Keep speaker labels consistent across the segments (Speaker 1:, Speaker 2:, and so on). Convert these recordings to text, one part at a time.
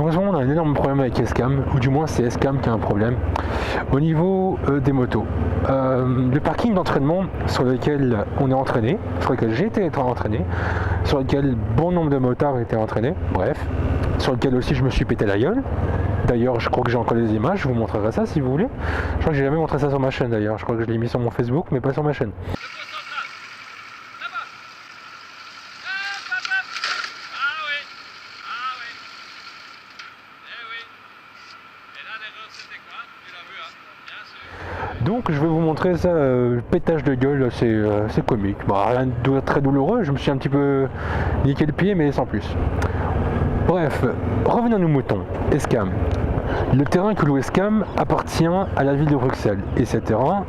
Speaker 1: Donc en ce moment on a un énorme problème avec Escam, ou du moins c'est Escam qui a un problème au niveau des motos. Le parking d'entraînement sur lequel on est entraîné, sur lequel j'ai été entraîné, sur lequel bon nombre de motards ont été entraînés, bref, sur lequel aussi je me suis pété la gueule. D'ailleurs je crois que j'ai encore des images, je vous montrerai ça si vous voulez. Je crois que j'ai jamais montré ça sur ma chaîne d'ailleurs, je crois que je l'ai mis sur mon Facebook mais pas sur ma chaîne. Donc je vais vous montrer ça, le pétage de gueule, c'est comique. Bah, rien de très douloureux, je me suis un petit peu niqué le pied mais sans plus. Bref, revenons à nos moutons. Escam. Le terrain que loue Escam appartient à la ville de Bruxelles et ce terrain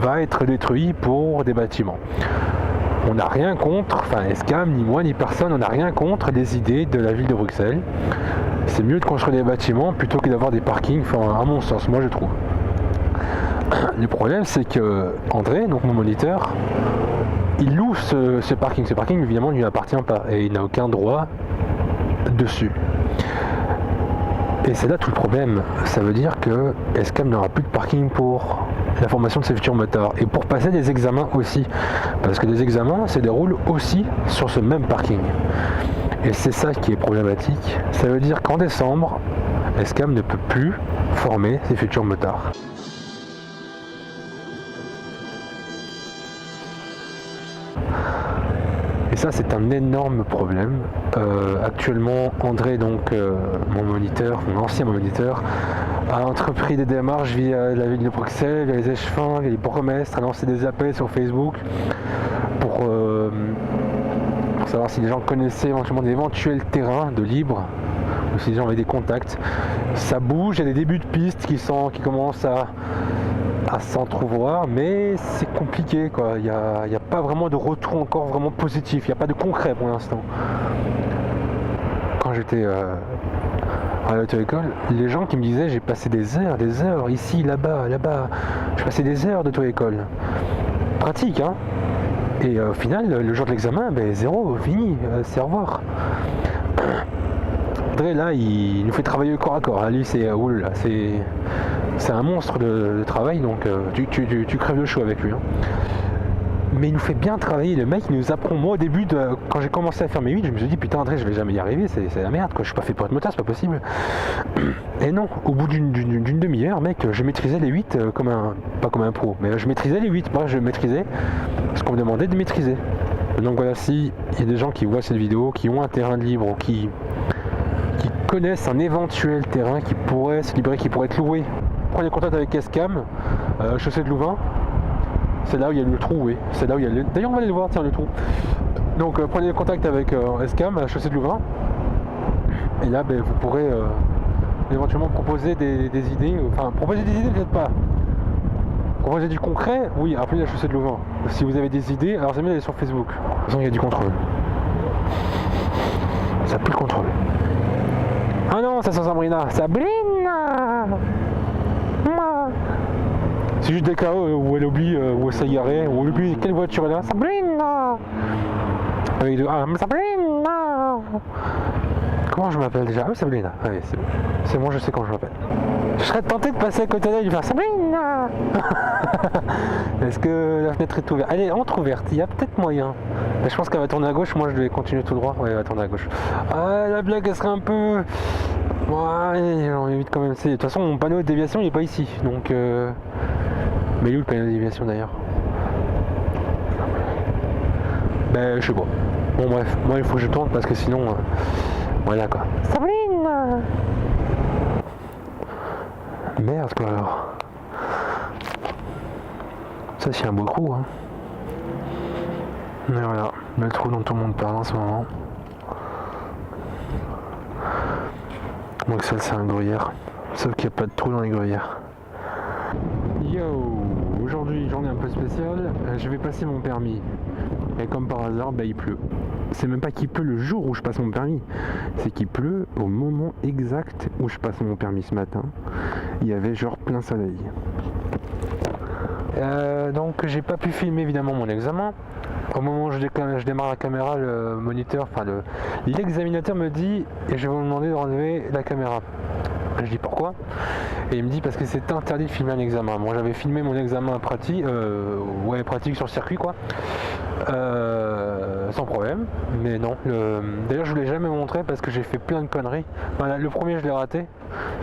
Speaker 1: va être détruit pour des bâtiments. On n'a rien contre, enfin Escam, ni moi, ni personne, on n'a rien contre les idées de la ville de Bruxelles. C'est mieux de construire des bâtiments plutôt que d'avoir des parkings, enfin à mon sens, moi je trouve. Le problème c'est que André, donc mon moniteur, il loue ce parking. Ce parking évidemment ne lui appartient pas et il n'a aucun droit dessus. Et c'est là tout le problème. Ça veut dire que Escam n'aura plus de parking pour la formation de ses futurs motards et pour passer des examens aussi. Parce que les examens se déroulent aussi sur ce même parking. Et c'est ça qui est problématique. Ça veut dire qu'en décembre, Escam ne peut plus former ses futurs motards. Et ça c'est un énorme problème. Actuellement André, donc mon moniteur, mon ancien moniteur, a entrepris des démarches via la ville de Bruxelles, via les échevins, via les bourgmestres, a lancé des appels sur Facebook pour savoir si les gens connaissaient éventuellement d'éventuels terrains de libre, ou si les gens avaient des contacts. Ça bouge, il y a des débuts de pistes qui commencent à s'entrevoir, mais c'est compliqué quoi. Il n'y a pas vraiment de retour encore vraiment positif, il n'y a pas de concret pour l'instant. Quand j'étais à l'auto-école, les gens qui me disaient j'ai passé des heures ici, là-bas, je passais des heures d'auto-école. Pratique hein. Et au final, le jour de l'examen, ben zéro, fini, c'est au revoir. André là, il nous fait travailler corps à corps. Lui c'est c'est un monstre de travail, donc tu crèves le chaud avec lui. Hein. Mais il nous fait bien travailler, le mec il nous apprend. Moi au début, quand j'ai commencé à faire mes 8, je me suis dit putain André je vais jamais y arriver, c'est la merde quoi, je suis pas fait pour être motard, c'est pas possible. Et non, au bout d'une demi-heure mec, je maîtrisais les 8 pas comme un pro, mais je maîtrisais les 8, moi je maîtrisais ce qu'on me demandait de maîtriser. Donc voilà, si il y a des gens qui voient cette vidéo, qui ont un terrain de libre ou qui connaissent un éventuel terrain qui pourrait se libérer, qui pourrait être loué, prenez contact avec Escam, chaussée de Louvain. C'est là où il y a le trou, oui. C'est là où il y a le... D'ailleurs, on va aller le voir, tiens, le trou. Donc, prenez contact avec Escam, à la chaussée de Louvain. Et là, ben, vous pourrez éventuellement proposer des idées. Enfin, proposer des idées, peut-être pas. Proposer du concret, oui, appelez la chaussée de Louvain. Si vous avez des idées, alors c'est mieux d'aller sur Facebook. De toute façon, il y a du contrôle. Ça pue le contrôle. Ah non, ça sent Sabrina. Sabrina! C'est juste des cas où elle oublie où elle s'est garée, où elle oublie quelle voiture elle a. Sabrina! Avec deux. Ah, Sabrina! Comment je m'appelle déjà? Ah, Sabrina. Ah, oui, c'est bon, je sais comment je m'appelle. Je serais tenté de passer à côté d'elle et de faire Sabrina! Est-ce que la fenêtre est ouverte? Elle est entrouverte, il y a peut-être moyen. Mais je pense qu'elle va tourner à gauche, moi je vais continuer tout droit. Ouais, elle va tourner à gauche. Ah, la blague, elle serait un peu. Ouais, on évite quand même. De toute façon, mon panneau de déviation il est pas ici. Donc. Mais il est où le panneau de déviation d'ailleurs? Ben je sais pas. Bon bref, moi il faut que je tourne parce que sinon voilà quoi. Sabrine! Merde quoi alors. Ça c'est un beau trou hein. Mais voilà, le trou dont tout le monde parle en ce moment. Donc ça c'est un gruyère. Sauf qu'il n'y a pas de trou dans les gruyères. Yo! Aujourd'hui, journée un peu spéciale, je vais passer mon permis. Et comme par hasard, bah, il pleut. C'est même pas qu'il pleut le jour où je passe mon permis, c'est qu'il pleut au moment exact où je passe mon permis ce matin. Il y avait genre plein soleil. Donc j'ai pas pu filmer évidemment mon examen. Au moment où je démarre la caméra, le moniteur, enfin l'examinateur me dit et je vais vous demander de relever la caméra. Je dis pourquoi? Et il me dit parce que c'est interdit de filmer un examen. Moi j'avais filmé mon examen pratique, pratique sur circuit quoi, sans problème. Mais non, d'ailleurs je vous l'ai jamais montré parce que j'ai fait plein de conneries. Voilà, le premier je l'ai raté.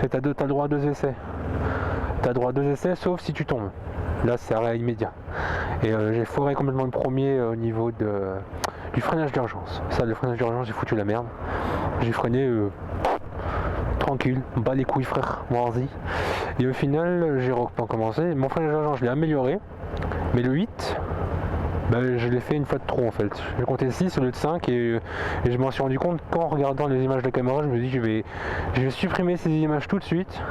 Speaker 1: C'est t'as le droit à 2 essais. T'as le droit à 2 essais sauf si tu tombes. Là c'est arrêt immédiat. Et j'ai foiré complètement le premier au niveau du freinage d'urgence. Ça, le freinage d'urgence, j'ai foutu la merde. J'ai freiné tranquille, bas les couilles frère, vas-y. Et au final, j'ai recommencé. Mon freinage d'urgence, je l'ai amélioré. Mais le 8, je l'ai fait une fois de trop en fait. J'ai compté 6 au lieu de 5 et je m'en suis rendu compte qu'en regardant les images de la caméra, je me dis que je vais supprimer ces images tout de suite.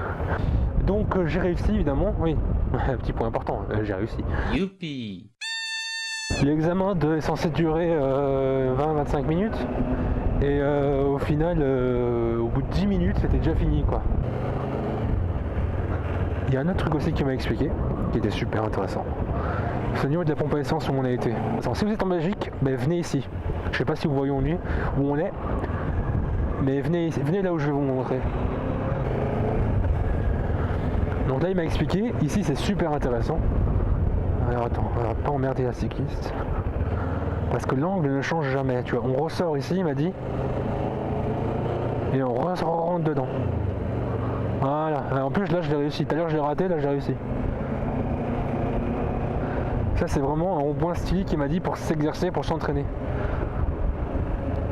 Speaker 1: Donc j'ai réussi évidemment, oui. Un petit point important, j'ai réussi.
Speaker 2: Youpi!
Speaker 1: L'examen est censé durer 20-25 minutes et au final, au bout de 10 minutes, c'était déjà fini quoi. Il y a un autre truc aussi qui m'a expliqué, qui était super intéressant. C'est au niveau de la pompe à essence où on a été. Si vous êtes en Belgique, venez ici. Je sais pas si vous voyez où on est, mais venez là où je vais vous montrer. Donc là il m'a expliqué, ici c'est super intéressant. Alors attends, on va pas emmerder la cycliste. Parce que l'angle ne change jamais, tu vois. On ressort ici, il m'a dit. Et on rentre dedans. Voilà. En plus là je l'ai réussi. Tout à l'heure je l'ai raté, là j'ai réussi. Ça c'est vraiment un rond-point stylé qui m'a dit pour s'exercer, pour s'entraîner.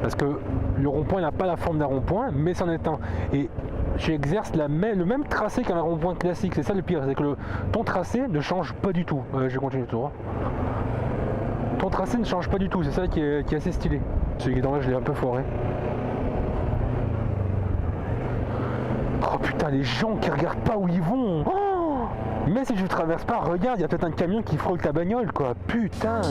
Speaker 1: Parce que le rond-point n'a pas la forme d'un rond-point, mais c'en est un. Et tu exerces le même tracé qu'un rond-point classique. C'est ça le pire, c'est que ton tracé ne change pas du tout. Je vais continuer tout droit. Ton tracé ne change pas du tout, c'est ça qui est assez stylé. Celui qui est en bas, je l'ai un peu foiré. Oh putain, les gens qui regardent pas où ils vont. Oh, mais si tu traverses pas, regarde, il y a peut-être un camion qui frôle ta bagnole quoi. Putain.